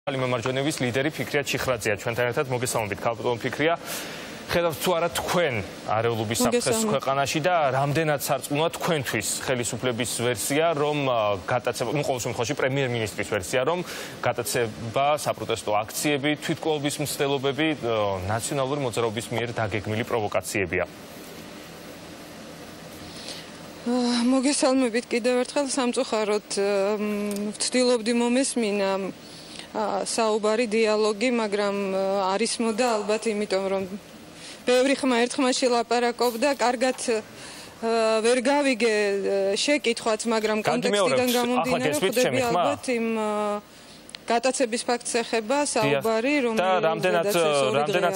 მემარჯვენეობის ლიდერი ფიქრია ჩიხრაძეა ჩვენთან ერთად მოგესალმებით ქალბატონ ფიქრია ხედავთ თუ არა თქვენ არეულობის საფრთხეს ქვეყანაში და რამდენად სარწმუნოა თქვენთვის ხელისუფლების ვერსია რომ გატაცება ყოველ შემთხვევაში პრემიერ-მინისტრის ვერსია რომ გატაცება საპროტესტო აქციები თვითკვლეობის მცდელობები ნაციონალური მოძრაობის მიერ დაგეგმილი პროვოკაციებია მოგესალმებით კიდევ ერთხელ სამწუხაროდ ვცდილობდი მომესმინა საუბარი დიალოგი, მაგრამ არის მოდა ალბათ იმიტომ რომ ბევრი ხმა ერთხმაში ლაპარაკობდა, კარგად ვერ გავიგე შეკითხვაც, მაგრამ კონტექსტიდან გამომდინარე ხვდები ალბათ იმ გატაცების ფაქტს ეხება საუბარი, რომელიც რამდენად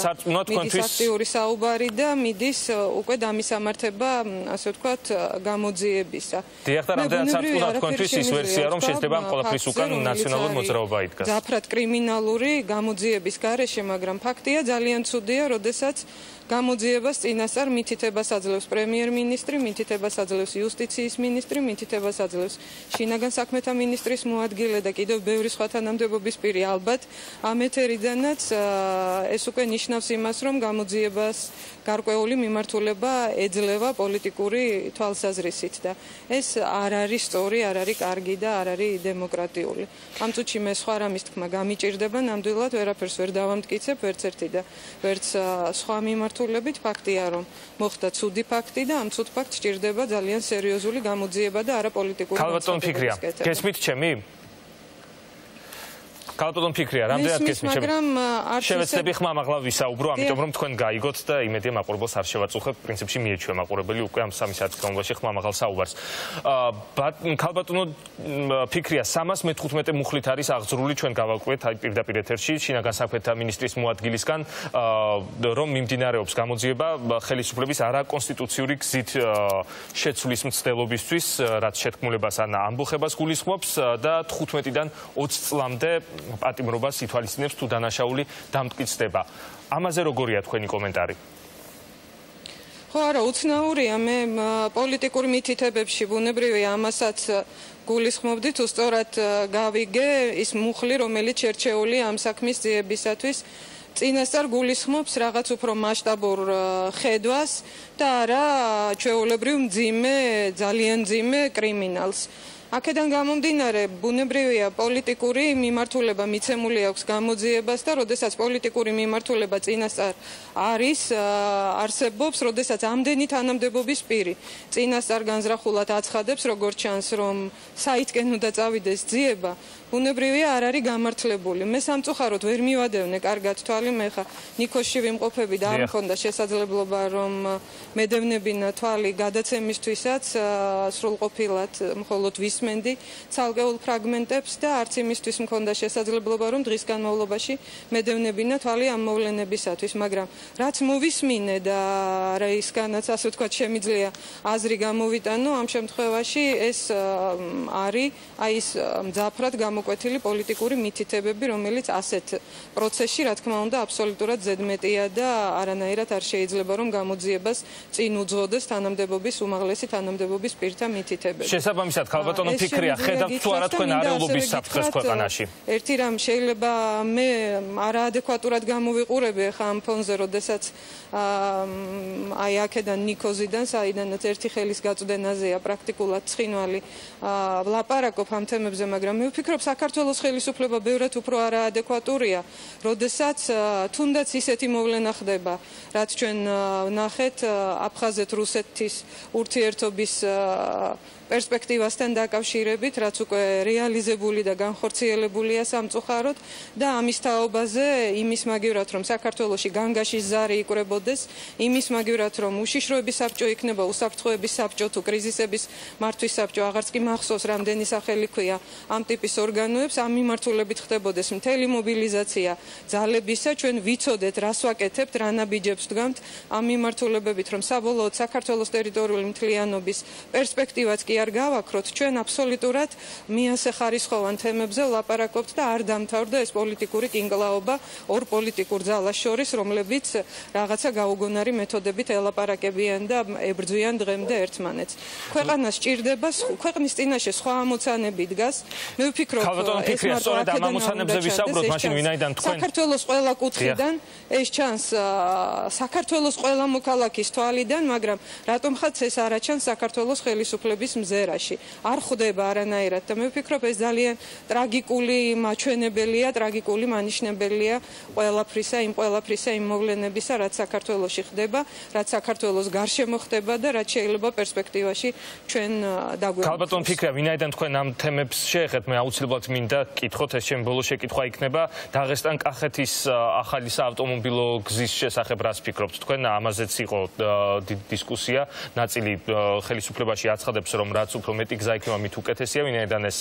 სარწმუნოა თქვენთვის აქტიური საუბარი და მიდის უკვე დამისამართება, ასე ვთქვათ, გამოძიებისა. დიახ, და რამდენად სარწმუნოა თქვენთვის ის ვერსია, რომ შეიძლება ამ ყველაფრის უკან ნაციონალური მოძრაობა იდგას. ძაფრად კრიმინალური გამოძიების გარეშე, მაგრამ ფაქტია ძალიან ცუდია, როდესაც გამოძიებას წინასწარ მითითებას აძლევს პრემიერ-მინისტრი, მითითებას აძლევს იუსტიციის მინისტრი, მითითებას აძლევს შინაგან საქმეთა მინისტრის მოადგილე და კიდევ ბევრი სხვა თანამდებობის პირი. ალბათ ამ ეთერიდანაც ეს უკვე ნიშნავს იმას, რომ გამოძიებას გარკვეული მიმართულება ეძლევა პოლიტიკური თვალსაზრისით და ეს არ არის სწორი, არ არის კარგი და არ არის დემოკრატიული. ამ წუთში მე სხვა რამის თქმა გამიჭირდება, ნამდვილად ვერაფერს ვერ დავამტკიცებ, ვერც ერთი და ვერც სხვა მიმართულებით. ფაქტია, რომ მოხდა ცუდი ფაქტი და ამ ცუდ ფაქტს სჭირდება ძალიან სერიოზული გამოძიება და არა პოლიტიკური ქალბატონ ფიქრია, გესმით ჩემი? ქალბატონ ფიქრია, რამდენად გესმით ჩემი? შევეცდები ხმამაღლა ვისაუბრო, ამიტომ რომ თქვენ გაიგოთ და იმედია მაყურებელს არ შევაწუხებ, პრინციპში მიეჩვია მაყურებელი უკვე ამ 3 საათის განმავლობაში ხმამაღალ საუბარს. ქალბატონო ფიქრია, 315 მუხლით არის აღძრული, ჩვენ გავაკვირდით აი პირდაპირ ეთერში შინაგან საქმეთა მინისტრის მოადგილისგან, რომ მიმდინარეობს გამოძიება ხელისუფლების არაკონსტიტუციური გზით შეცვლის მცდელობისთვის, რაც შეთქმულებას ან ამბოხებას გულისხმობს და 15-დან 20 წლამდე პატიმრობას ითვალისწინებს თუ დანაშაული დამტკიცდება. ამაზე როგორია თქვენი კომენტარი? ხო, არა, უცნაურია, მე პოლიტიკურ მითითებებში ბუნებრივია ამასაც გულისხმობდი, თუ სწორად გავიგე ის მუხლი, რომელიც შერჩეული ამ საქმის ძიებისათვის წინასწარ გულისხმობს რაღაც უფრო მასშტაბურ ხედვას და არა ჩვეულებრივ მძიმე, ძალიან მძიმე კრიმინალს. აქედან გამომდინარე, ბუნებრივია პოლიტიკური მიმართულება მიცემული აქვს გამოძიებას და როდესაც პოლიტიკური მიმართულება წინასწარ არსებობს, როდესაც ამდენი თანამდებობის პირი წინასწარ განზრახულად აცხადებს, როგორც ჩანს, რომ საითკენ უნდა წავიდეს ძიება, ბუნებრივია არ არის გამართლებული. მე სამწუხაროდ ვერ მივადევნე კარგად თვალი, მე ხა ნიქოში ვიმყოფები და არ მქონდა შესაძლებლობა რომ მედევნებინა თვალი გადაცემისთვისაც სრულყოფილად მხოლოდ ვისმენდი ცალკეულ ფრაგმენტებს და არც იმისთვის მქონდა შესაძლებლობა რომ დღის განმავლობაში მედევნებინა თვალი ამ მოვლენებისათვის, მაგრამ რაც მოვისმინე და რაისგანაც ასე ვთქვათ შემიძლია აზრი გამოვიტანო, ამ შემთხვევაში ეს არის აი ის მძაფრად კვეთილი პოლიტიკური მითითებები, რომელიც ასეთ პროცესში, რა თქმა უნდა, აბსოლუტურად ზედმეტია და არანაირად არ შეიძლება რომ გამოძიებას წინ უძღოდეს თანამდებობის უმაღლესი თანამდებობის პირთა მითითებები. შესაბამისად, ქალბატონო ფიქრია, ხედავთ თუ არა თქვენ არეულობის საფრთხეს ქვეყანაში? ერთი რამ შეიძლება მე არაადეკვატურად გამოვიყურები ხა ამ ფონზე, როდესაც აი აქედან ნიქოზიდან, საიდანაც ერთი ხელის გაწვდენაზეა პრაქტიკულად ცხინვალი ვლაპარაკობ ამ თემებზე, მაგრამ მე ვფიქრობ საქართველოს ხელისუფლება ბევრად უფრო არაადეკვატურია, როდესაც თუნდაც ისეთი მოვლენა ხდება, რაც ჩვენ ვნახეთ აფხაზეთ-რუსეთის ურთიერთობის პერსპექტივასთან დაკავშირებით, რაც უკვე რეალიზებული და განხორციელებულია სამწუხაროდ და ამის თაობაზე იმის მაგივრად რომ საქართველოში განგაშის ზარი იკვრებოდეს, იმის მაგივრად რომ უშიშროების საბჭო იქნება უსაფრთხოების საბჭო თუ კრიზისების მართვის საბჭო, აღარც კი მახსოვს რამდენი სახელი ქვია ამ ტიპის ორგანოებს, ამ მიმართულებით ხდებოდეს მთელი მობილიზაცია ძალებისა, ჩვენ ვიცოდეთ რას ვაკეთებთ, რა ნაბიჯებს ვდგამთ ამ მიმართულებებით, რომ საბოლოოდ საქართველოს ტერიტორიული მთლიანობის პერსპექტივაც კი არ გავაქროთ, ჩვენ აბსოლუტურად მიასახარისხოვან თემებზე ვლაპარაკობთ და არ დამთავრდა ეს პოლიტიკური კინკლაობა ორ პოლიტიკურ ძალას შორის, რომლებიც რაღაცა გაუგონარი მეთოდებით ელაპარაკებიან და ებრძვიან დღემდე ერთმანეთს. ქვეყანას სჭირდება, ქვეყნის წინაშე სხვა ამოცანები დგას. მე ვფიქრობ, ეს მარტო ამოცანებზე ვისაუბროთ, მაშინ ვინაიდან თქვენ საქართველოს ყველა კუთხიდან ეს ჩანს საქართველოს ყველა მოქალაქის თვალიდან, მაგრამ რატომ ხაც ეს არ აჩანს საქართველოს ხელისუფლების მზერაში? არ ხვდება არანაირად და მე ვფიქრობ, ეს ძალიან ტრაგიკული მაჩვენებელია, ტრაგიკული მანიშნებელია ყველაფრისა იმ მოვლენებისა, რაც საქართველოში ხდება, რაც საქართველოს გარშემო ხდება და რაც შეიძლება პერსპექტივაში ჩვენ დაგვეღოთ. ქალბატონ ფიქრია, ვინაიდან თქვენ ამ თემებს შეეხეთ, მე აუცილებლად მინდა კითხოთ, ეს ჩემი ბოლო შეკითხვა იქნება დაღესტან-კახეთის ახალი საავტომობილო გზის შესახებ რას ფიქრობთ თქვენ? ამაზეც იყო დისკუსია, ნაწილი ხელისუფლებაში აცხადებს, რომ რაც უფრო მეტი გზა იქნება, მით უკეთესია, ვინაიდან ეს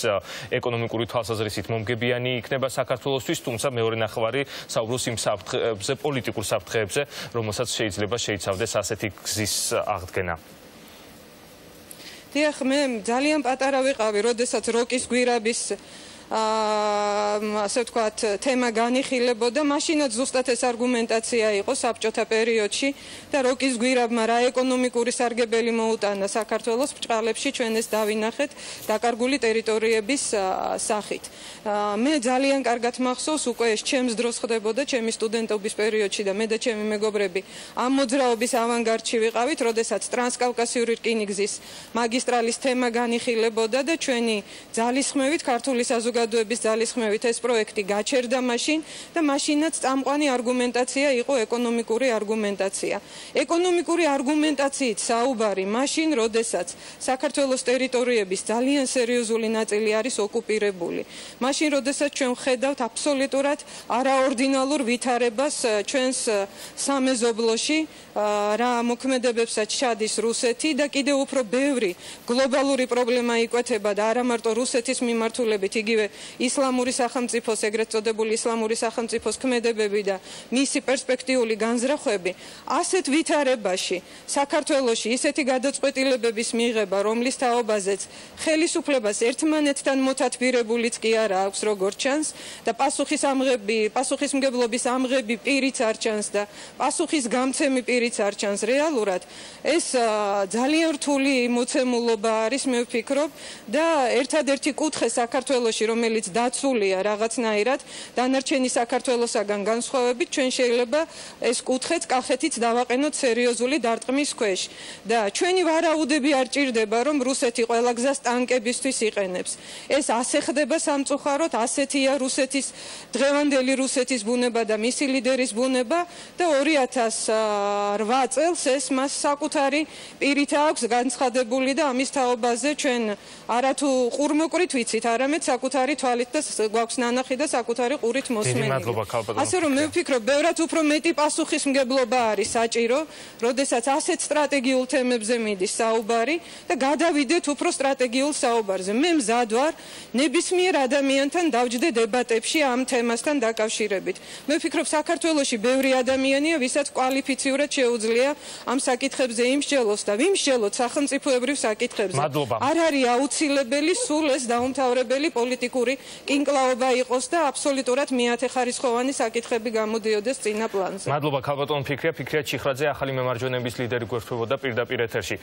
ეკონომიკური თვალსაზრისით მომგებიანი იქნება საქართველოსთვის, თუმცა მეორე ნახევარი საუბრობს იმ საფრთხეებზე, პოლიტიკურ საფრთხეებზე, რომელსაც შეიძლება შეიცავდეს ასეთი გზის აღდგენა. დიახ, მე ძალიან პატარა ვიყავი, როდესაც როკის გვირაბის ასე ვთქვათ, თემა განიხილებოდა, მაშინაც ზუსტად ეს არგუმენტაცია იყო საბჭოთა პერიოდში და როკის გვირაბმა რა ეკონომიკური სარგებელი მოუტანა საქართველოს ბრჭყალებში, ჩვენ ეს დავინახეთ დაკარგული ტერიტორიების სახით. მე ძალიან კარგად მახსოვს, უკვე ეს ჩემს დროს ხდებოდა, ჩემი სტუდენტობის პერიოდში და მე და ჩემი მეგობრები ამ მოძრაობის ავანგარდში ვიყავით, როდესაც ტრანსკავკასიური რკინიგზის მაგისტრალის თემა განიხილებოდა და ჩვენი ძალისხმევით ქართული საზოგადოების ძალისხმევით ეს პროექტი გაჩერდა მაშინ და მაშინაც წამყვანი არგუმენტაცია იყო ეკონომიკური არგუმენტაცია. ეკონომიკური არგუმენტაციით საუბარი მაშინ, როდესაც საქართველოს ტერიტორიების ძალიან სერიოზული ნაწილი არის ოკუპირებული. მაშინ, როდესაც ჩვენ ვხედავთ აბსოლუტურად არაორდინალურ ვითარებას ჩვენს სამეზობლოში, რა მოქმედებებსაც ჩადის რუსეთი და კიდევ უფრო ბევრი გლობალური პრობლემა იკვეთება და არა მარტო რუსეთის მიმართულებით, იგივე ისლამური სახელმწიფოს, ეგრეთ წოდებული ისლამური სახელმწიფოს ქმედებები და მისი პერსპექტიული განზრახვები, ასეთ ვითარებაში საქართველოში ისეთი გადაწყვეტილებების მიღება, რომლის თაობაზეც ხელისუფლებას ერთმანეთთან მოთათბირებულიც კი არა აქვს, როგორც ჩანს და პასუხისმგებლობის ამღები პირიც არ ჩანს და პასუხის გამცემი პირიც არ ჩანს რეალურად, ეს ძალიან რთული მოცემულობა არის, მე ვფიქრობ და ერთადერთი კუთხე საქართველოში, რომელიც დაცულია რაღაცნაირად დანარჩენი საქართველოსაგან განსხვავებით, ჩვენ შეიძლება ეს კუთხეც კახეთიც დავაყენოთ სერიოზული დარტყმის ქვეშ და ჩვენი ვარაუდები არ ჭირდება, რომ რუსეთი ყველა გზას ტანკებისთვის იყენებს. ეს ასე ხდება სამწუხაროდ, ასეთია რუსეთის დღევანდელი რუსეთის ბუნება და მისი ლიდერის ბუნება და 2008 წელს ეს მას საკუთარი პირით აქვს განცხადებული და ამის თაობაზე ჩვენ არათუ ყურმოყრით ვიცით, არამედ საკუთარი თვალით და გვაქვს ნანახი და საკუთარი ყურით მოსმენილი. ასე რომ მე ვფიქრობ, ბევრად უფრო მეტი პასუხისმგებლობა არის საჭირო, როდესაც ასეთ სტრატეგიულ თემებზე მიდის საუბარი და გადავიდეთ უფრო სტრატეგიულ საუბარზე. მე მზად ვარ ნებისმიერ ადამიანთან დავჯდე დებატებში ამ თემასთან დაკავშირებით. მე ვფიქრობ, საქართველოში ბევრი ადამიანია, ვისაც კვალიფიციურად შეუძლია ამ საკითხებზე იმსჯელოს და ვიმსჯელოთ სახელმწიფოებრივ საკითხებზე. არ არის აუცილებელი სულ ეს დაუმთავრებელი პოლიტიკური კინკლაობა იყოს და აბსოლუტურად მეათეხარისხოვანი საკითხები გამოდიოდეს წინა პლანზე. მადლობა ქალბატონ ფიქრია, ფიქრია ჩიხრაძე, ახალი მემარჯვენეების ლიდერი გვერდთვებოდა პირდაპირ ეთერში.